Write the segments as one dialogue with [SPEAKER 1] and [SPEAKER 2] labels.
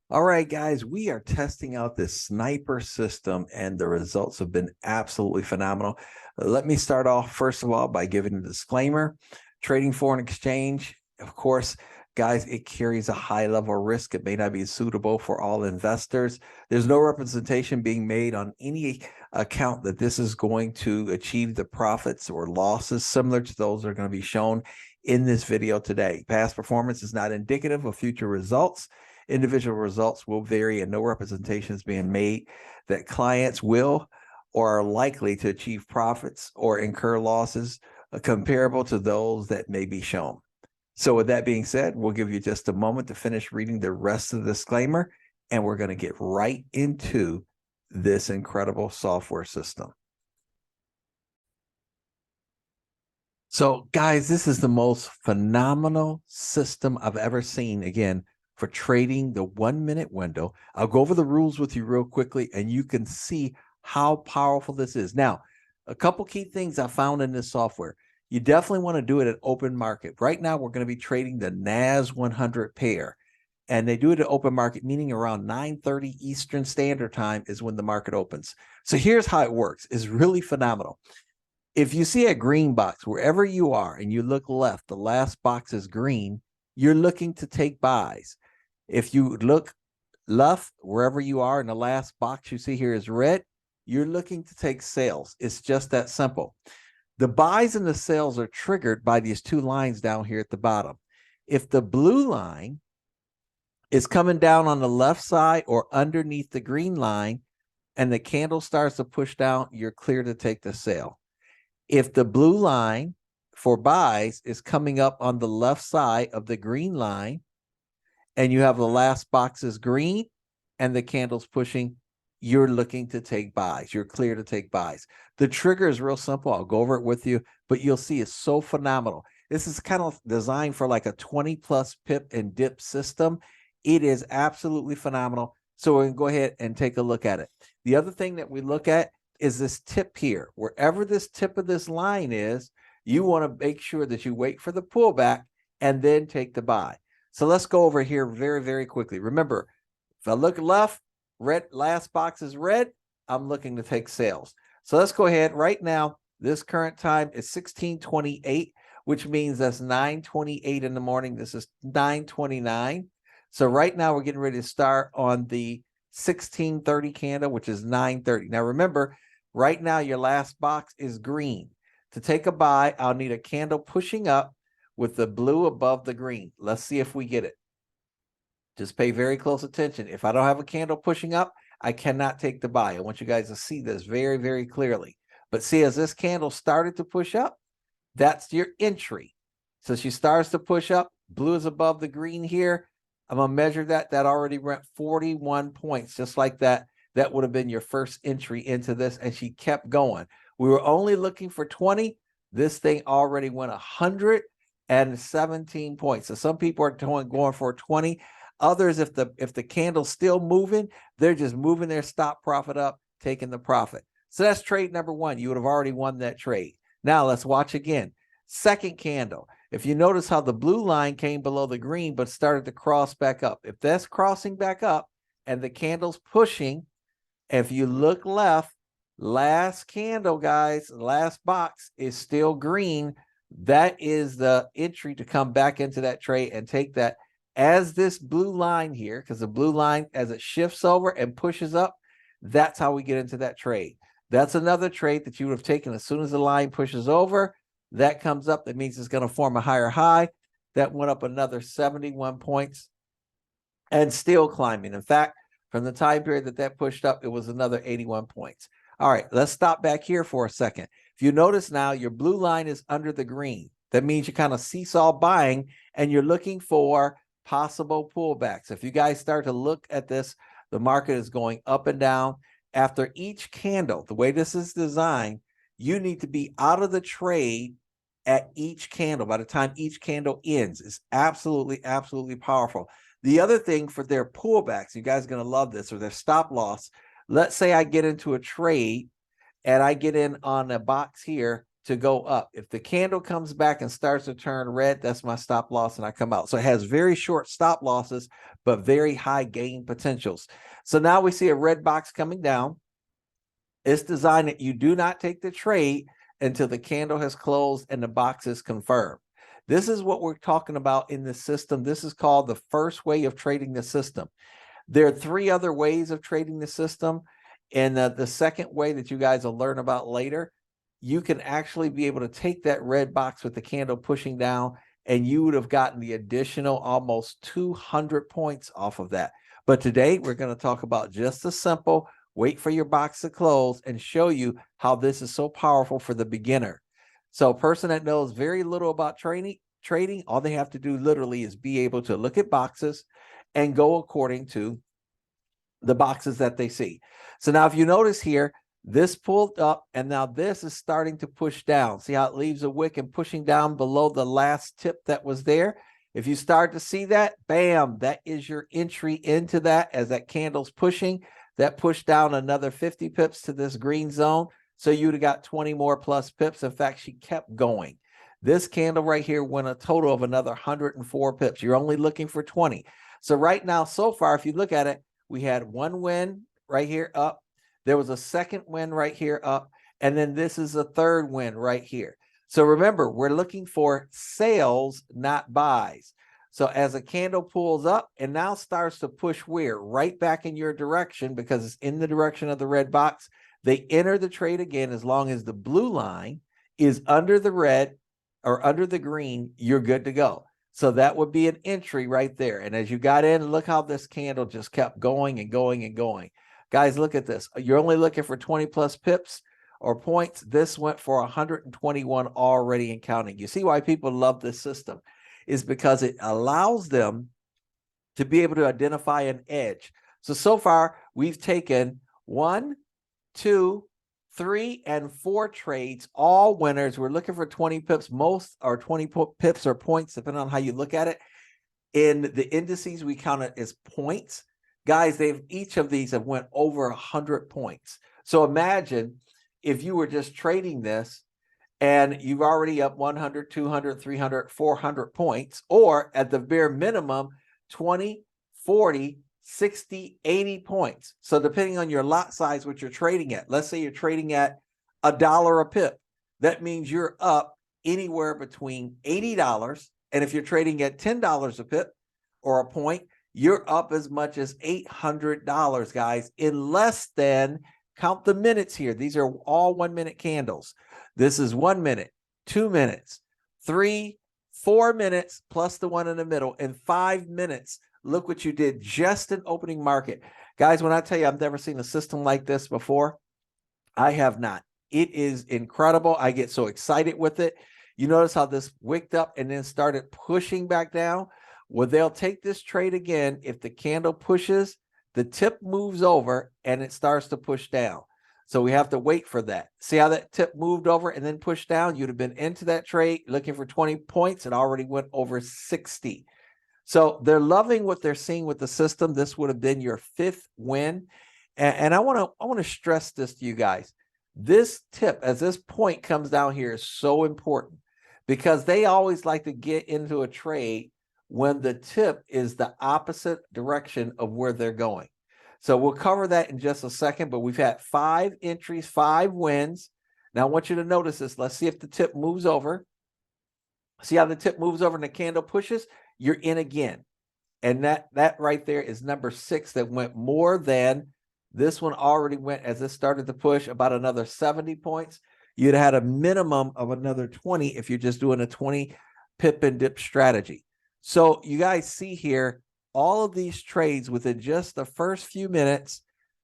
[SPEAKER 1] All right, guys, we are testing out this sniper system and the results have been absolutely phenomenal. Let me start off, first of all, by giving a disclaimer. Trading foreign exchange, of course, guys, it carries a high level of risk. It may not be suitable for all investors. There's no representation being made on any account that this is going to achieve the profits or losses similar to those that are going to be shown in this video today. Past performance is not indicative of future results. Individual results will vary and no representation is being made that clients will or are likely to achieve profits or incur losses comparable to those that may be shown. So with that being said, we'll give you just a moment to finish reading the rest of the disclaimer, and we're going to get right into this incredible software system. So guys, this is the most phenomenal system I've ever seen, again, for trading the 1 minute window. I'll go over the rules with you real quickly and you can see how powerful this is. Now, a couple key things I found in this software. You definitely want to do it at open market. Right now, we're going to be trading the NAS 100 pair. And they do it at open market, meaning around 9:30 Eastern Standard Time is when the market opens. So here's how it works. It's really phenomenal. If you see a green box, wherever you are, and you look left, the last box is green, you're looking to take buys. If you look left, wherever you are, and the last box you see here is red, you're looking to take sales. It's just that simple. The buys and the sales are triggered by these two lines down here at the bottom. If the blue line is coming down on the left side or underneath the green line, and the candle starts to push down, you're clear to take the sale. If the blue line for buys is coming up on the left side of the green line, and you have the last box is green and the candle's pushing, you're looking to take buys. You're clear to take buys. The trigger is real simple. I'll go over it with you, but you'll see it's so phenomenal. This is kind of designed for like a 20 plus pip and dip system. It is absolutely phenomenal. So we can go ahead and take a look at it. The other thing that we look at is this tip here. Wherever this tip of this line is, you want to make sure that you wait for the pullback and then take the buy. So let's go over here very, very quickly. Remember, if I look left, red, last box is red, I'm looking to take sales. So let's go ahead right now. This current time is 16:28, which means that's 9:28 in the morning. This is 9:29. So right now we're getting ready to start on the 16:30 candle, which is 9:30. Now remember, right now your last box is green. To take a buy, I'll need a candle pushing up with the blue above the green. Let's see if we get it. Just pay very close attention. If I don't have a candle pushing up, I cannot take the buy. I want you guys to see this very, very clearly. But see, as this candle started to push up, that's your entry. So she starts to push up. Blue is above the green here. I'm going to measure that. That already went 41 points, just like that. That would have been your first entry into this, and she kept going. We were only looking for 20. This thing already went 117 points. So some people are going for 20. Others, if the candle's still moving, they're just moving their stop profit up, taking the profit. So that's trade number one. You would have already won that trade. Now let's watch again. Second candle. If you notice how the blue line came below the green but started to cross back up. If that's crossing back up and the candle's pushing, if you look left, last candle, guys, last box is still green. That is the entry to come back into that trade and take that. As this blue line here, because the blue line, as it shifts over and pushes up, that's how we get into that trade. That's another trade that you would have taken as soon as the line pushes over. That comes up. That means it's going to form a higher high. That went up another 71 points and still climbing. In fact, from the time period that pushed up, it was another 81 points. All right, let's stop back here for a second. If you notice now, your blue line is under the green. That means you're kind of seesaw buying and you're looking for possible pullbacks. If you guys start to look at this, the market is going up and down. After each candle, the way this is designed, you need to be out of the trade at each candle. By the time each candle ends, it's absolutely, absolutely powerful. The other thing for their pullbacks, you guys are going to love this, or their stop loss. Let's say I get into a trade and I get in on a box here to go up. If the candle comes back and starts to turn red, that's my stop loss and I come out. So it has very short stop losses, but very high gain potentials. So now we see a red box coming down. It's designed that you do not take the trade until the candle has closed and the box is confirmed. This is what we're talking about in the system. This is called the first way of trading the system. There are 3 other ways of trading the system. And the second way that you guys will learn about later, you can actually be able to take that red box with the candle pushing down, and you would have gotten the additional almost 200 points off of that. But today we're going to talk about just a simple wait for your box to close and show you how this is so powerful for the beginner. So a person that knows very little about trading, all they have to do literally is be able to look at boxes and go according to the boxes that they see. So now if you notice here, this pulled up and now this is starting to push down. See how it leaves a wick and pushing down below the last tip that was there? If you start to see that, bam, that is your entry into that as that candle's pushing. That pushed down another 50 pips to this green zone. So you'd have got 20 more plus pips. In fact, she kept going. This candle right here went a total of another 104 pips. You're only looking for 20. So right now, so far, if you look at it, we had 1 win right here up. There was a second win right here up. And then this is a third win right here. So remember, we're looking for sales, not buys. So as a candle pulls up and now starts to push where? Right back in your direction because it's in the direction of the red box. They enter the trade again as long as the blue line is under the red or under the green, you're good to go. So that would be an entry right there. And as you got in, look how this candle just kept going and going and going. Guys, look at this. You're only looking for 20 plus pips or points. This went for 121 already and counting. You see why people love this system is because it allows them to be able to identify an edge. So far, we've taken 1, 2, 3, and 4 trades, all winners. We're looking for 20 pips, most are 20 pips or points, depending on how you look at it. In the indices, we count it as points. Guys, each of these have went over 100 points. So imagine if you were just trading this and you've already up 100, 200, 300, 400 points, or at the bare minimum, 20, 40, 60, 80 points. So depending on your lot size, what you're trading at, let's say you're trading at $1 a pip. That means you're up anywhere between $80. And if you're trading at $10 a pip or a point, you're up as much as $800, guys, in less than, count the minutes here. These are all 1 minute candles. This is 1 minute, 2 minutes, 3, 4 minutes, plus the one in the middle, and 5 minutes. Look what you did just in opening market. Guys, when I tell you I've never seen a system like this before, I have not. It is incredible. I get so excited with it. You notice how this wicked up and then started pushing back down? Well, they'll take this trade again. If the candle pushes, the tip moves over and it starts to push down. So we have to wait for that. See how that tip moved over and then pushed down? You'd have been into that trade looking for 20 points. It already went over 60. So they're loving what they're seeing with the system. This would have been your 5th win. And I want to stress this to you guys. This tip, as this point comes down here, is so important because they always like to get into a trade when the tip is the opposite direction of where they're going. So we'll cover that in just a second, but we've had 5 entries, 5 wins. Now I want you to notice this. Let's see if the tip moves over. See how the tip moves over and the candle pushes? You're in again. And that right there is number 6 that went more than this one already went as it started to push about another 70 points. You'd have had a minimum of another 20 if you're just doing a 20 pip and dip strategy. So you guys see here, all of these trades within just the first few minutes,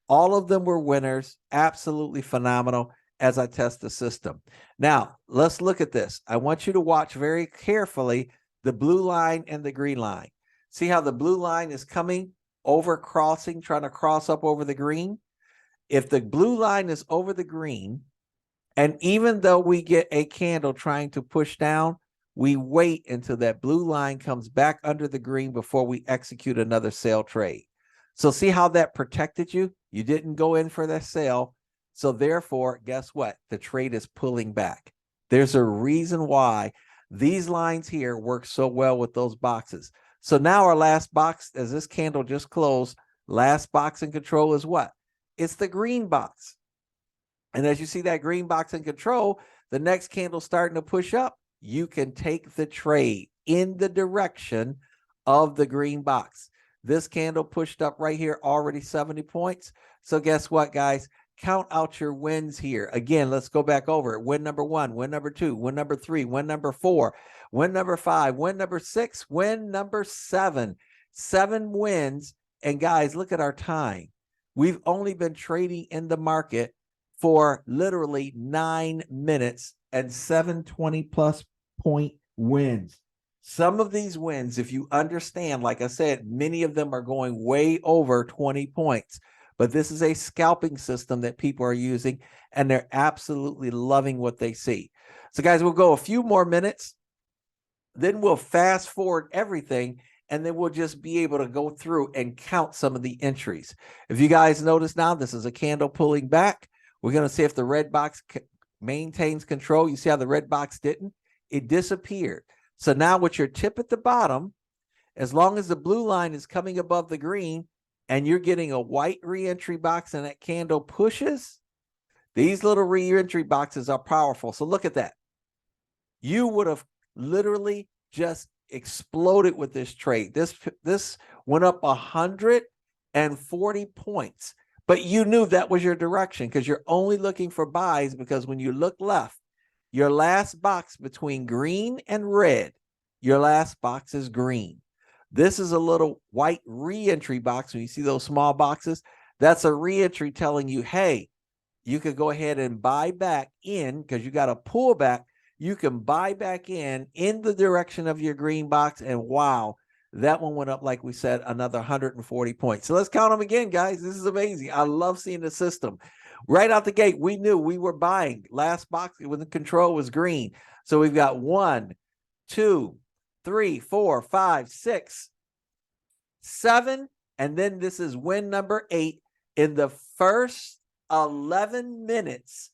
[SPEAKER 1] all of them were winners. Absolutely phenomenal as I test the system. Now, let's look at this. I want you to watch very carefully the blue line and the green line. See how the blue line is coming over, crossing, trying to cross up over the green? If the blue line is over the green, and even though we get a candle trying to push down, we wait until that blue line comes back under the green before we execute another sell trade. So see how that protected you? You didn't go in for that sell. So therefore, guess what? The trade is pulling back. There's a reason why these lines here work so well with those boxes. So now our last box, as this candle just closed, last box in control is what? It's the green box. And as you see that green box in control, the next candle starting to push up, you can take the trade in the direction of the green box. This candle pushed up right here, already 70 points. So guess what, guys? Count out your wins here. Again, let's go back over it. Win number 1, win number 2, win number 3, win number 4, win number 5, win number 6, win number 7. 7 wins. And guys, look at our time. We've only been trading in the market for literally 9 minutes and 720 plus point wins. Some of these wins, if you understand, like I said, many of them are going way over 20 points. But this is a scalping system that people are using, and they're absolutely loving what they see. So guys, we'll go a few more minutes. Then we'll fast forward everything, and then we'll just be able to go through and count some of the entries. If you guys notice now, this is a candle pulling back. We're going to see if the red box maintains control. You see how the red box didn't? It disappeared. So now with your tip at the bottom, as long as the blue line is coming above the green and you're getting a white reentry box and that candle pushes, these little reentry boxes are powerful. So look at that. You would have literally just exploded with this trade. This went up 140 points. But you knew that was your direction because you're only looking for buys, because when you look left, your last box between green and red, your last box is green. This is a little white reentry box. When you see those small boxes, that's a reentry telling you, hey, you could go ahead and buy back in because you got a pullback. You can buy back in the direction of your green box. And wow, that one went up, like we said, another 140 points. So let's count them again, guys. This is amazing. I love seeing the system. Right out the gate, we knew we were buying. Last box when the control was green. So we've got 1, 2, 3, 4, 5, 6, 7. And then this is win number 8 in the first 11 minutes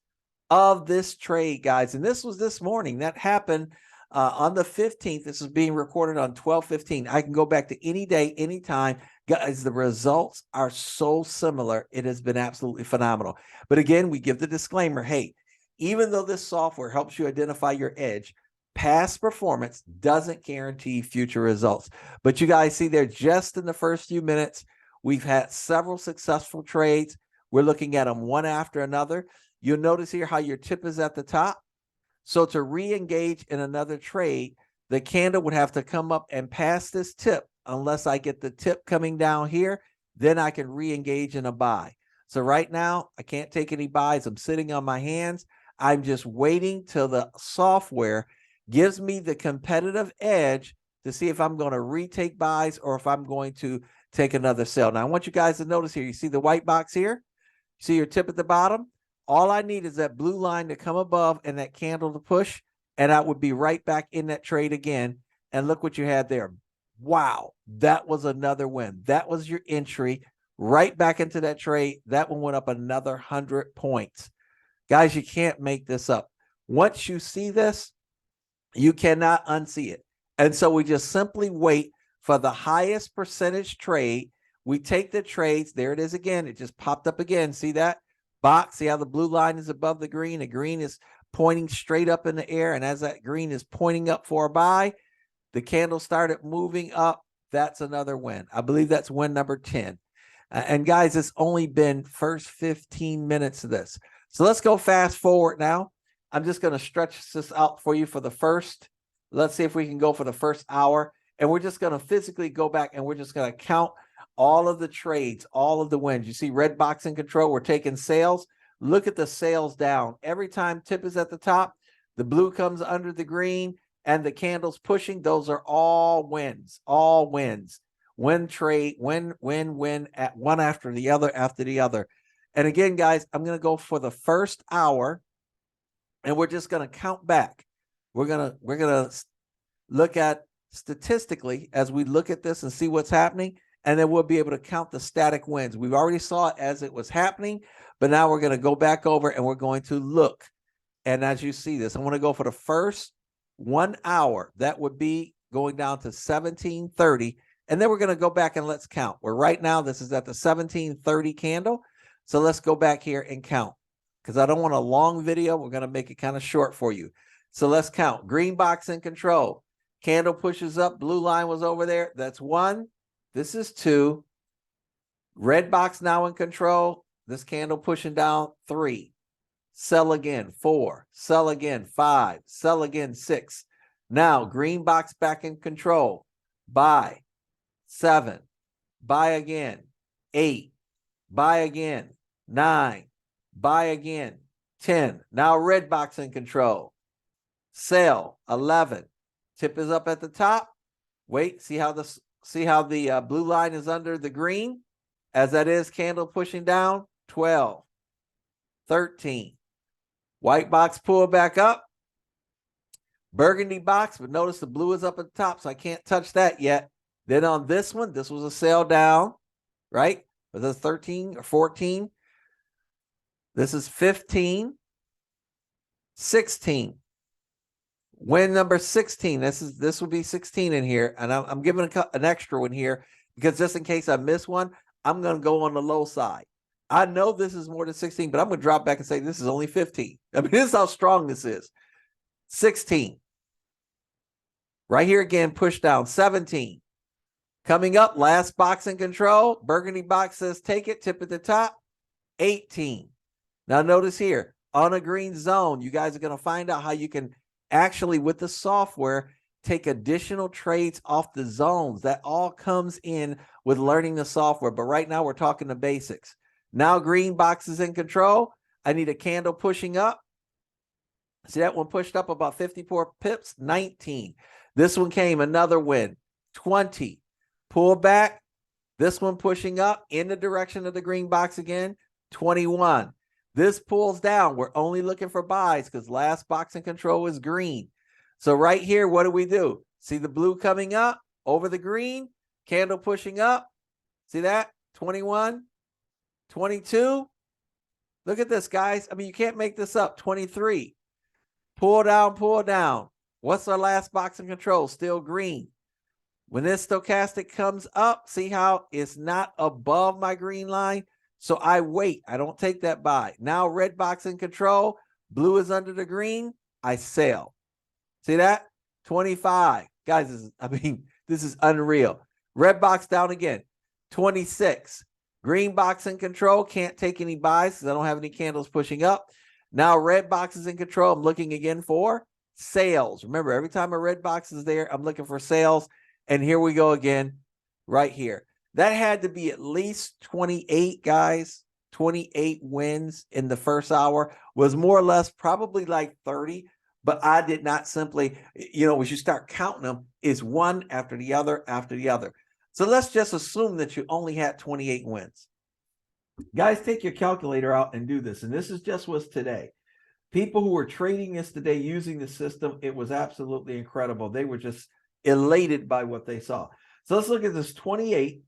[SPEAKER 1] of this trade, guys. And this was this morning. That happened on the 15th. This is being recorded on 12/15. I can go back to any day, anytime. Guys, the results are so similar. It has been absolutely phenomenal. But again, we give the disclaimer, hey, even though this software helps you identify your edge, past performance doesn't guarantee future results. But you guys see there, just in the first few minutes, we've had several successful trades. We're looking at them one after another. You'll notice here how your tip is at the top. So to re-engage in another trade, the candle would have to come up and pass this tip. Unless I get the tip coming down here, then I can re-engage in a buy. So right now, I can't take any buys. I'm sitting on my hands. I'm just waiting till the software gives me the competitive edge to see if I'm going to retake buys or if I'm going to take another sell. Now, I want you guys to notice here, you see the white box here? You see your tip at the bottom? All I need is that blue line to come above and that candle to push, and I would be right back in that trade again. And look what you had there. Wow, that was another win. That was your entry right back into that trade. That one went up another 100 points. Guys, you can't make this up. Once you see this, you cannot unsee it. And so we just simply wait for the highest percentage trade. We take the trades. There it is again. It just popped up again. See that box? See how the blue line is above the green? The green is pointing straight up in the air. And as that green is pointing up for a buy, the candle started moving up. That's another win. I believe that's win number 10. And guys, it's only been first 15 minutes of this. So let's go fast forward now. I'm just going to stretch this out for you for the first. Let's see if we can go for the first hour. And we're just going to physically go back and we're just going to count all of the trades, all of the wins. You see red box in control. We're taking sales. Look at the sales down. Every time tip is at the top, the blue comes under the green, and the candles pushing. Those are all wins, all wins. Win trade, win at one after the other, after the other. And again, guys, I'm going to go for the first hour, and we're just going to count back. We're going to look at statistically as we look at this and see what's happening, and then we'll be able to count the static wins. We've already saw it as it was happening, but now we're going to go back over and we're going to look And as you see this, I want to go for the first 1 hour. That would be going down to 1730. And then we're going to go back and let's count. Where right now, this is at the 1730 candle. So let's go back here and count, because I don't want a long video. We're going to make it kind of short for you. So let's count. Green box in control. Candle pushes up. Blue line was over there. That's 1. This is 2. Red box now in control. This candle pushing down. 3. Sell again. 4. Sell again. 5. Sell again. 6. Now green box back in control. Buy. 7. Buy again. 8. Buy again. 9. Buy again. 10. Now red box in control. Sell. 11. Tip is up at the top. Wait, see how the blue line is under the green? As that is, candle pushing down. 12. 13. White box pull back up. Burgundy box, but notice the blue is up at the top, so I can't touch that yet. Then on this one, this was a sell down, right? Was this 13 or 14? This is 15. 16. Win number 16. This will be 16 in here, and I'm giving an extra one here because just in case I miss one, I'm going to go on the low side. I know this is more than 16, but I'm going to drop back and say this is only 15. I mean, this is how strong this is. 16. Right here again, push down. 17. Coming up, last box in control. Burgundy box says take it, tip at the top. 18. Now notice here, on a green zone, you guys are going to find out how you can actually, with the software, take additional trades off the zones. That all comes in with learning the software. But right now, we're talking the basics. Now green box is in control. I need a candle pushing up. See that one pushed up about 54 pips? 19. This one came, another win. 20. Pull back. This one pushing up in the direction of the green box again. 21. This pulls down. We're only looking for buys because last box in control is green. So right here, what do? See the blue coming up over the green? Candle pushing up. See that? 21. 22. Look at this, guys. I mean, you can't make this up. 23. Pull down, pull down. What's our last box in control? Still green. When this stochastic comes up, see how it's not above my green line? So I wait. I don't take that buy. Now red box in control. Blue is under the green. I sell. See that? 25. Guys, this is unreal. Red box down again. 26. Green box in control. Can't take any buys because I don't have any candles pushing up. Now red box is in control. I'm looking again for sales. Remember, every time a red box is there, I'm looking for sales. And here we go again, right here. That had to be at least 28, guys. 28 wins in the first hour. Was more or less probably like 30. But I did not simply, as you start counting them, is one after the other after the other. So let's just assume that you only had 28 wins. Guys, take your calculator out and do this. And this is just what's today. People who were trading this today using the system, it was absolutely incredible. They were just elated by what they saw. So let's look at this 28.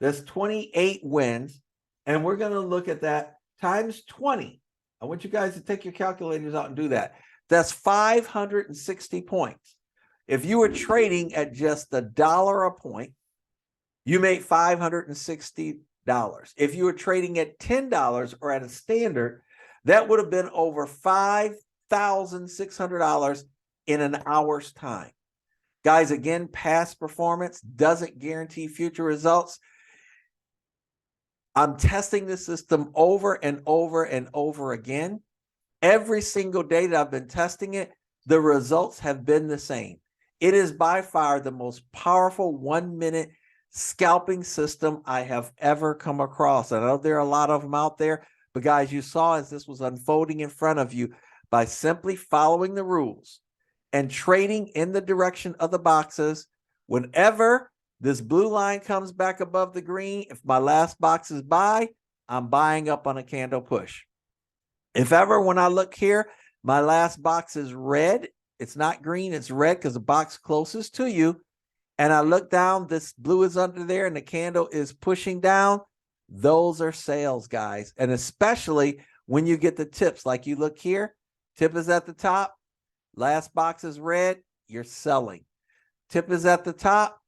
[SPEAKER 1] That's 28 wins. And we're going to look at that times 20. I want you guys to take your calculators out and do that. That's 560 points. If you were trading at just $1 a point, you made $560. If you were trading at $10 or at a standard, that would have been over $5,600 in an hour's time. Guys, again, past performance doesn't guarantee future results. I'm testing the system over and over and over again. Every single day that I've been testing it, the results have been the same. It is by far the most powerful 1-minute scalping system I have ever come across. I know there are a lot of them out there, but guys, you saw as this was unfolding in front of you, by simply following the rules and trading in the direction of the boxes, whenever this blue line comes back above the green, if my last box is buy, I'm buying up on a candle push. If ever, when I look here, my last box is red, it's not green, it's red because the box closest to you, and I look down, this blue is under there and the candle is pushing down, those are sales, guys. And especially when you get the tips, like you look here, Tip is at the top. Last box is red. You're selling. Tip is at the top.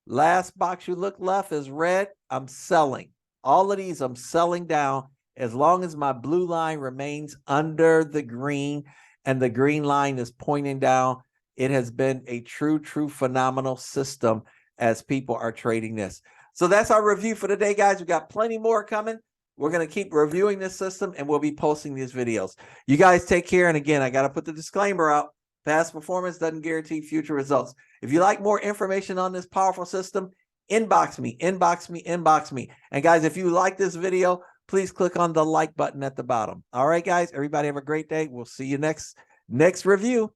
[SPEAKER 1] Last box you look left is red. I'm selling. All of these I'm selling down as long as my blue line remains under the green and the green line is pointing down. It has been a true phenomenal system as people are trading this. So that's our review for today, guys. We got plenty more coming. We're going to keep reviewing this system and we'll be posting these videos. You guys take care. And again, I got to put the disclaimer out. Past performance doesn't guarantee future results. If you like more information on this powerful system, inbox me. And guys, if you like this video, please click on the like button at the bottom. All right, guys, everybody have a great day. We'll see you next review.